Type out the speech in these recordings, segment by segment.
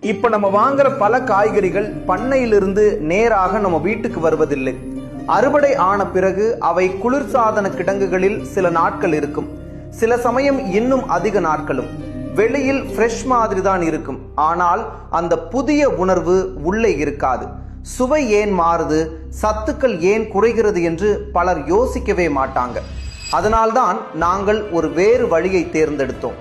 இப்ப நம்ம வாங்குற பல காய்கறிகள் பண்ணையிலிருந்து நேராக நம்ம வீட்டுக்கு வருவதில்லை. அறுவடை ஆன பிறகு அவை குளிர்சாதன கிடங்குகளில் சில நாட்கள் இருக்கும், சில சமயம் இன்னும் அதிக நாட்களும். வெளியில் ஃப்ரெஷ் மாதிரி தான் இருக்கும், ஆனால் அந்த புதிய உணர்வு உள்ளே இருக்காது. சுவை ஏன் மாறுது, சத்துக்கள் ஏன் குறைகிறது என்று பலர் யோசிக்கவே மாட்டாங்க. அதனால்தான் நாங்கள் ஒரு வேறு வழியை தேர்ந்தெடுத்தோம்.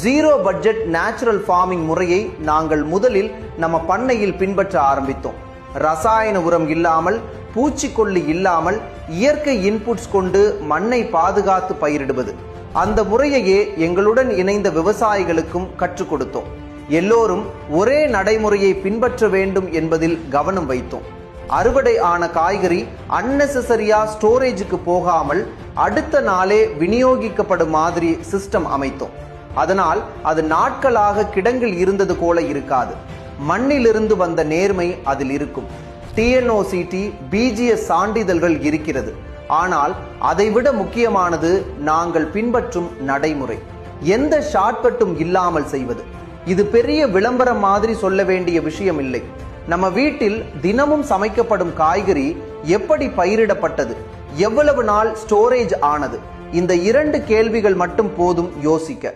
ஜீரோ பட்ஜெட் நேச்சுரல் ஃபார்மிங் முறையை நாங்கள் முதலில் நம்ம பண்ணையில் பின்பற்ற ஆரம்பித்தோம். ரசாயன உரம் இல்லாமல், பூச்சிக்கொல்லி இல்லாமல், இயற்கை இன்புட்ஸ் கொண்டு மண்ணை பாதுகாத்து பயிரிடுவது. அந்த முறையையே எங்களுடன் இணைந்த விவசாயிகளுக்கும் கற்றுக் கொடுத்தோம். எல்லோரும் ஒரே நடைமுறையை பின்பற்ற வேண்டும் என்பதில் கவனம் வைத்தோம். அறுவடை ஆன காய்கறி அன்னெசரியா ஸ்டோரேஜுக்கு போகாமல் அடுத்த நாளே விநியோகிக்கப்படும் மாதிரி சிஸ்டம் அமைத்தோம். அதனால் அது நாட்களாக கிடங்கில் இருந்தது போல இருக்காது. மண்ணிலிருந்து வந்த நேர்மை அதில் இருக்கும். TNOCT, BGS சான்றிதழ்கள் இருக்கிறது. ஆனால் அதைவிட முக்கியமானது நாங்கள் பின்பற்றும் நடைமுறை. எந்த ஷார்ட்கட்டும் இல்லாமல் செய்வது. இது பெரிய விளம்பரம் மாதிரி சொல்ல வேண்டிய விஷயம் இல்லை. நம்ம வீட்டில் தினமும் சமைக்கப்படும் காய்கறி எப்படி பயிரிடப்பட்டது, எவ்வளவு நாள் ஸ்டோரேஜ் ஆனது, இந்த 2 கேள்விகள் மட்டும் போதும் யோசிக்க.